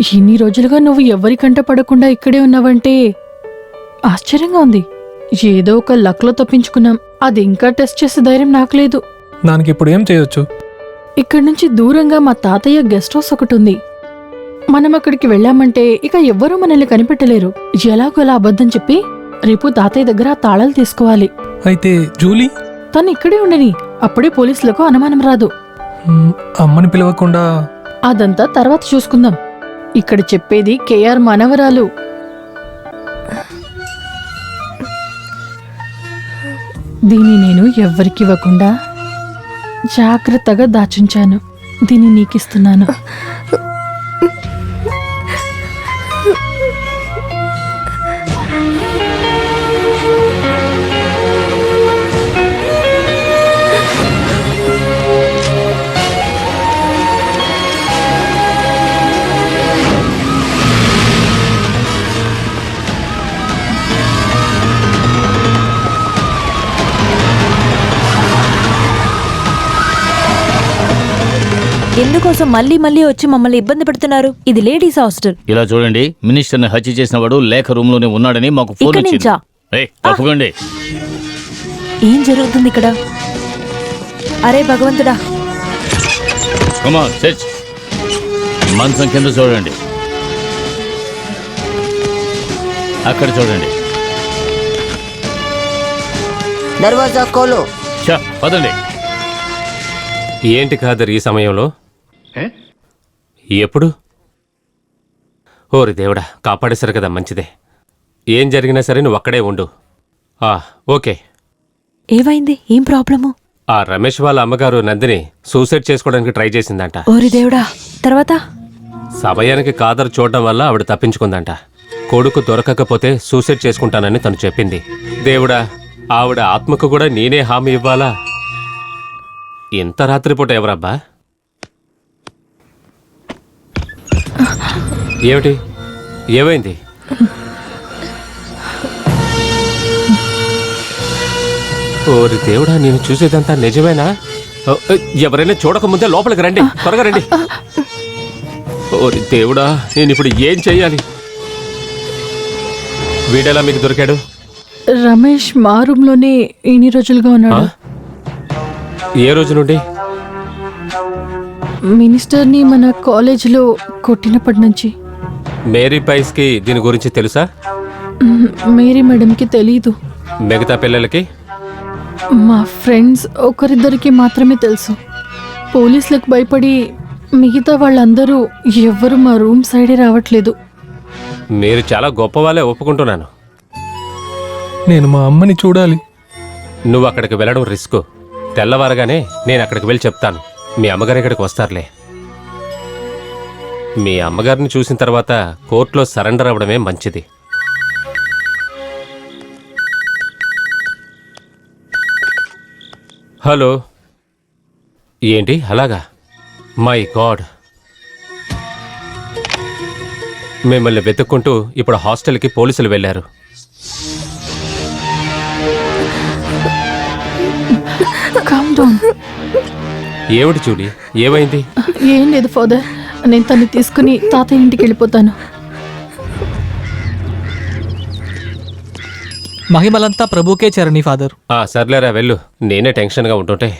ఇన్ని రోజులుగా నువ్వు ఎవరి కంట పడకుండా ఇక్కడే ఉన్నావంటే ఆశ్చర్యంగా ఉంది. ఏదో ఒక లక్లో తప్పించుకున్నాం. అది ఇంకా టెస్ట్ చేసే ధైర్యం నాకు లేదు. దానికి ఇప్పుడు ఏం చేయొచ్చు? ఇక్కడి నుంచి దూరంగా మా తాతయ్య గెస్ట్ హౌస్ ఒకటి ఉంది. మనం అక్కడికి వెళ్ళామంటే ఇక ఎవ్వరూ మనల్ని కనిపెట్టలేరు. ఎలాగోలా అబద్ధం చెప్పి రేపు తాతయ్య దగ్గర ఆ తాళాలు తీసుకోవాలి. అయితే జూలీ తను ఇక్కడే ఉండని, అప్పుడే పోలీసులకు అనుమానం రాదు. అమ్మని పిలవకుండా అదంతా తర్వాత చూసుకుందాం. ఇక్కడ చెప్పేది కేఆర్ మనవరాలు. దీన్ని నేను ఎవ్వరికి ఇవ్వకుండా జాగ్రత్తగా దాచుంచాను. దీన్ని నీకిస్తున్నాను. ఎందుకోసం మళ్ళీ మళ్ళీ వచ్చి మమ్మల్ని ఇబ్బంది పెడుతున్నారు? ఇది లేడీస్ హాస్టల్. ఇలా చూడండి, మినిస్టర్ ని హత్య చేసిన వాడు లేఖ రూమ్ లోనే ఉన్నాడని మాకు ఫోన్ ఇక్కడి వచ్చింది. నుంచా? ఏయ్, తప్పకండి. ఏం జరుగుతుంది ఇక్కడ? అరే భగవంతుడా! Come on, search. మంచం కింద చూడండి, అక్కడ చూడండి. దర్వాజా కోలో. ఛ, పదండి. ఏంటి ఖాదర్ ఈ సమయంలో? ఎప్పుడు? ఓరి దేవుడా, కాపాడేశారు కదా, మంచిదే. ఏం జరిగినా సరే నువ్వు అక్కడే ఉండు. ఓకే. ఏమైంది? ఏం ప్రాబ్లము? ఆ రమేష్ వాళ్ళ అమ్మగారు నందిని సూసైడ్ చేసుకోవడానికి ట్రై చేసిందంట. ఓరి దేవుడా! తర్వాత? సమయానికి ఖాదర్ చూడడం వల్ల ఆవిడ తప్పించుకుందంట. కొడుకు దొరకకపోతే సూసైడ్ చేసుకుంటానని తను చెప్పింది. దేవుడా, ఆవిడ ఆత్మకు కూడా నేనే హామీ ఇవ్వాలా? ఇంత రాత్రిపూట ఎవరబ్బా? ఏమిటి? ఏమైంది? ఓరి దేవుడా, నేను చూసేదంతా నిజమేనా? ఎవరైనా చూడకముందే లోపలికి రండి, త్వరగా రండి. ఓరి దేవుడా, నేను ఇప్పుడు ఏం చెయ్యాలి? వీడెలా మీకు దొరికాడు? రమేష్ మా రూమ్ లోనే ఇన్ని రోజులుగా ఉన్నాడు. ఏ రోజు నుండి? మినిస్టర్ని మన కాలేజీలో కొట్టినప్పటి నుంచి. మేరీ పైస్ కి దీని గురించి తెలుసా? మేరీ మేడంకి తెలీదు. మిగతా పిల్లలకి? మా ఫ్రెండ్స్ ఒకరిద్దరికి మాత్రమే తెలుసు. పోలీసులకు భయపడి మిగతా వాళ్ళందరూ ఎవ్వరూ మా రూమ్ సైడే రావట్లేదు. మీరు చాలా గొప్పవాళ్ళే, ఒప్పుకుంటున్నాను. నేను మా అమ్మని చూడాలి. నువ్వు అక్కడికి వెళ్ళడం రిస్క్. తెల్లవారగానే నేను అక్కడికి వెళ్ళి చెప్తాను. మీ అమ్మగారు ఇక్కడికి వస్తారులే. మీ అమ్మగారిని చూసిన తర్వాత కోర్టులో సరెండర్ అవ్వడమే మంచిది. హలో. ఏంటి అలాగా? My God. మిమ్మల్ని వెతుక్కుంటూ ఇప్పుడు హాస్టల్కి పోలీసులు వెళ్ళారు. ఏమిటి జూలీ, ఏమైంది? ఏం లేదు ఫాదర్, నేను తన్ని తీసుకుని తాతయ్య ఇంటికి వెళ్ళిపోతాను. మహిమలంతా ప్రభుకే చరణి ఫాదర్. సర్లేరా, వెళ్ళు. నేనే టెన్షన్గా ఉంటుంటే.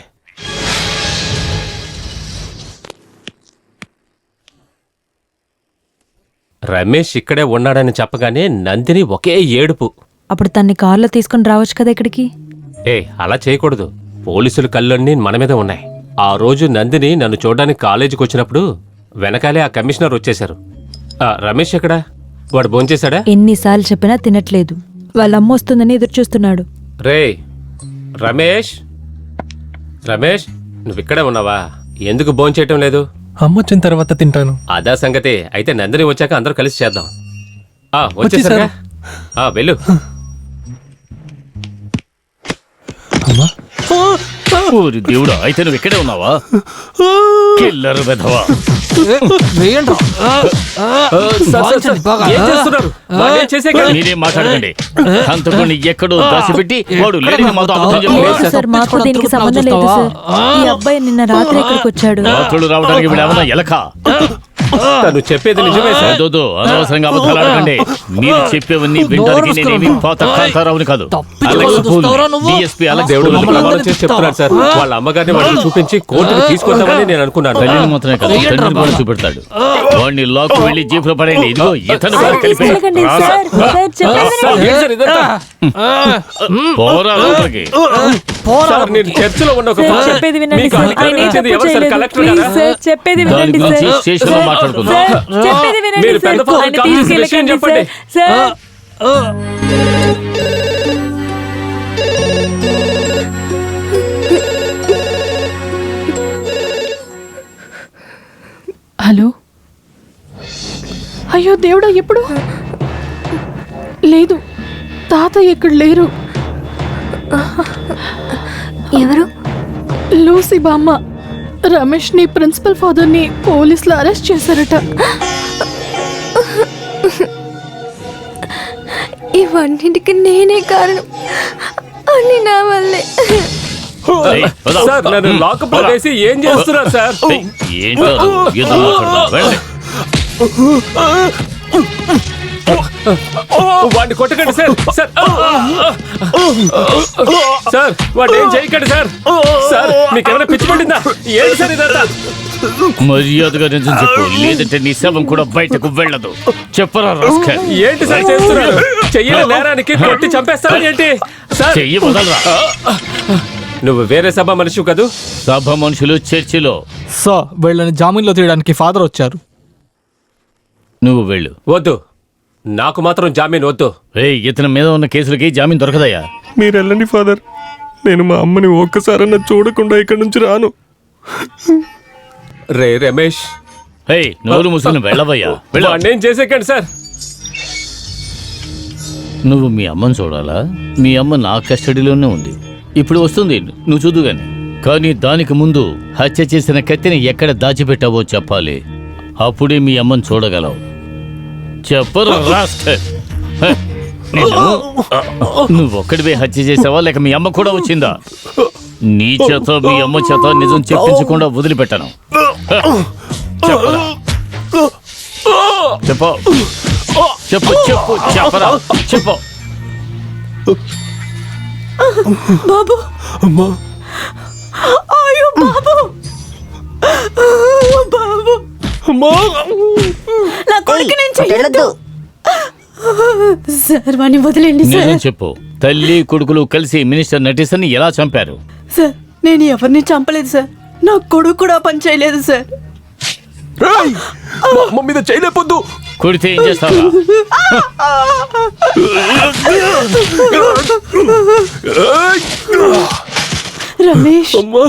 రమేష్ ఇక్కడే ఉన్నాడని చెప్పగానే నందిని ఒకే ఏడుపు. అప్పుడు తన్ని కార్లో తీసుకుని రావచ్చు కదా ఇక్కడికి. అలా చేయకూడదు. పోలీసులు కళ్ళన్నీ మన మీద ఉన్నాయి. ఆ రోజు నందిని నన్ను చూడడానికి కాలేజీకి వచ్చినప్పుడు వెనకాలే ఆ కమిషనర్ వచ్చేశారు. రమేష్ ఎక్కడా? వాడు భోంచేశాడా? ఎన్నిసార్లు చెప్పినా తినట్లేదు. వాళ్ళ అమ్మ వస్తుందని ఎదురు చూస్తున్నాడు. రేయ్ రమేష్, రమేష్ నువ్విక్కడే ఉన్నావా? ఎందుకు భోంచేయటం లేదు? అమ్మ వచ్చిన తర్వాత తింటాను. అదా సంగతి. అయితే నందిని వచ్చాక అందరూ కలిసి చేద్దాం. వచ్చేసరిగా వెళ్ళు. అమ్మా, ఓరి దేవుడా, అయితే నువ్వు ఇక్కడే ఉన్నావా? కిల్లర్ వెధవా. మీరేం మాట్లాడకండి. హంతకుడిని ఎక్కడో దాచిపెట్టి వాడు లేడీని మాతో అబద్ధం చెప్పాడు. సార్, మాకు దీనికి సంబంధం లేదు సార్. ఈ అబ్బాయి నిన్న రాత్రి ఇక్కడికి వచ్చాడు. రాత్రులు రావడానికి వీడేమన్నా ఎలక? తను చెప్పేది నిజమే సార్. వద్దు, అనవసరంగా అబద్ధాలు ఆడకండి. మీరు చెప్పేవన్నీ వినడానికి నేనేమి పాత కాంతారావుని కాదు. DSP అలెక్స్ దేవుడు పూల్ నన్ను ప్రమాణం చేసి చెప్తున్నాడు సార్. వాళ్ళ అమ్మగారిని వాడిని చూపించి కోర్టుకు తీసుకొద్దామని నేను అనుకున్నాను. తల్లిని మాత్రమే కాదు, తండ్రిని కూడా చూపెడతాడు. వాడిని లాక్ వెళ్ళి జీప్ లో పడేయండి. ఇదిగో ఇతను కూడా కలిపి తీసుకెళ్ళకండి, సార్. సార్, చెప్పేది సార్, వినండి. ఏంటి సార్ ఇదంతా? పోరా లోపలికి. సార్, నేను చర్చిలో ఉన్న ఒక సార్, ఫంక్షన్. చెప్పేది వినండి మీకు సార్. అధికారం ఆయన ఏం ఇచ్చింది తప్పు ఎవరు సార్? చేయలేదు. కలెక్టర్ ప్లీజ్ గారా? సార్, చెప్పేది దాని వినండి గురించి సార్. స్టేషన్ లో మాట్లాడుకుందాం. సార్, చెప్పేది వినండి మీరు సార్. పెద్ద ఫోన్ ఆయన కాల్ చేసి విషయం తీసుకెళ్ళకండి చెప్పండి. సార్. హలో. అయ్యో దేవుడా, ఎప్పుడు? లేదు, తాతయ్య ఇక్కడ లేరు. ఎవరు? లూసీ బామ్మ రమేష్ని, ప్రిన్సిపల్ ఫాదర్ని పోలీసులు అరెస్ట్ చేశారట. ఇవన్నిటికి నేనే కారణం. అన్ని నా వల్లే. ఏయ్, పద, సార్, నన్ను లాకప్ లో వేసి ఏం చేస్తున్నారు సార్? ఏయ్, ఏంటో యుద్ధం మాట్లాడదాం. వెళ్ళండి. వాడిని కొట్టకండి సార్. సార్, సార్, వాడిని ఏం చేయకండి సార్. సార్, మీకేమైనా పిచ్చి పట్టిందా? ఏంటి సార్ ఇదంతా? మర్యాదగా నిజం చెప్పు, లేదంటే నీ శవం కూడా బయటకు వెళ్ళదు. చెప్పరా రాస్కల్. ఏంటి సార్ చేస్తున్నారు? చెయ్యని నేరానికి కొట్టి చంపేస్తారా ఏంటి సార్? చెయ్యి వదలరా. నువ్వు వేరే సభ మనిషి కదూ? సభ మనుషులు చర్చిలో. సార్, వీళ్ళని జామీన్లో తీయడానికి ఫాదర్ వచ్చారు. నువ్వు వెళ్ళు. వద్దు, నాకు మాత్రం జామీన్ వద్దు. ఏయ్, ఇతని మీద ఉన్న కేసులకి జామీన్ దొరకదయ్యా. మీరు వెళ్ళండి ఫాదర్. నేను మా అమ్మని ఒక్కసారన్నా చూడకుండా ఇక్కడి నుంచి రాను. రే రమేష్, ఏయ్, నోరు మూసుకుని వెళ్ళవయ్యా. వెళ్ళు. వాడిని ఏం చేసేకండి సార్. నువ్వు మీ అమ్మని చూడాలా? మీ అమ్మ నా కస్టడీలోనే ఉంది. ఇప్పుడు వస్తుంది, నువ్వు చూదు గాని. కానీ దానికి ముందు హత్య చేసిన కత్తిని ఎక్కడ దాచిపెట్టావో చెప్పాలి. అప్పుడే మీ అమ్మని చూడగలవు. చెప్పరు రాస్కల్. హ, నువ్వు ఒక్కడివే హత్య చేసావా, లేక మీ అమ్మ కూడా వచ్చిందా? నీ చేత మీ అమ్మ చేత నిజం చెప్పించకుండా వదిలిపెట్టాను. చెప్పరా, చెప్పు చెప్పు చెప్పు చెప్పరా, చెప్పు. బాబు, అమ్మా, అయ్యో బాబు, బాబు, అమ్మా, నా కొడుకు నేను వెళ్ళొద్దు. సార్, వాడిని వదిలేండి నిజం చెప్పు, తల్లి కొడుకులు కలిసి మినిస్టర్ నటీసన్ని ఎలా చంపారు? సార్, నేను ఎవరిని చంపలేదు సార్. నా కొడుకు కూడా పని చేయలేదు సార్. రేయ్, మా అమ్మ మీద చేయలేపొద్దు. కొడితే ఏం చేస్తావా? రమేష్, అమ్మా,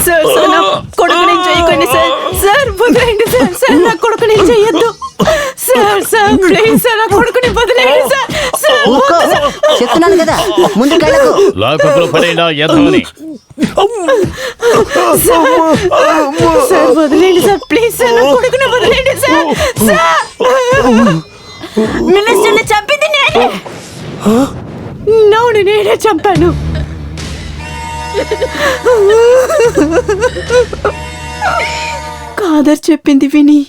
సార్, సార్, నా కొడుకు నేను చేయకండి సార్. సార్, వదిలేండి సార్. సార్, నా కొడుకు నేను చెయ్యొద్దు సార్. సార్, ప్లీజ్ సార్, నా కొడుకుని వదిలేండి సార్. సార్, ఊరుకో, చెప్తున్నాను కదా, ముందుకెళ్ళకు. లాకప్లో పడేలా ఎదవని. సార్, వదిలేండి సార్. ప్లీజ్ సార్, నా కొడుకుని వదిలేండి సార్. సార్, మినిస్టర్ని చంపింది నేనే. నౌను నేనే చంపాను. కాదర్ చెప్పింది విని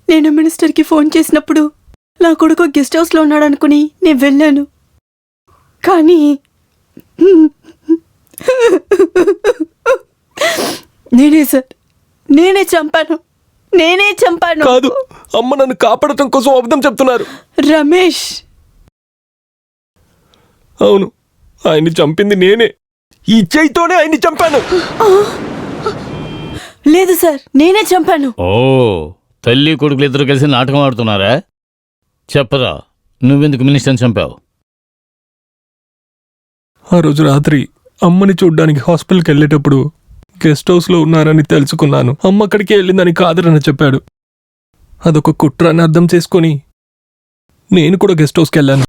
నేను మినిస్టర్కి ఫోన్ చేసినప్పుడు నా కొడుకు గెస్ట్ హౌస్లో ఉన్నాడు అనుకుని నేను వెళ్ళాను. కానీ నేనే సార్, నేనే చంపాను. నేనే చంపాను. కాదు, అమ్మ నన్ను కాపాడటం కోసం అబద్ధం చెప్తున్నారు. రమేష్, అవును, ఆయన్ని చంపింది నేనే. ఈ చేయితోనే ఆయన్ని చంపాను. లేదు సార్, నేనే చంపాను. ఓ, తల్లి కొడుకులు ఇద్దరు కలిసి నాటకం ఆడుతున్నారా? చెప్పరా, నువ్వెందుకు మినిస్టర్ని చంపావు? ఆ రోజు రాత్రి అమ్మని చూడ్డానికి హాస్పిటల్కి వెళ్ళేటప్పుడు గెస్ట్ హౌస్లో ఉన్నారని తెలుసుకున్నాను. అమ్మ అక్కడికే వెళ్ళిందని కాదరని చెప్పాడు. అదొక కుట్ర అని అర్థం చేసుకొని నేను కూడా గెస్ట్ హౌస్కి వెళ్ళాను.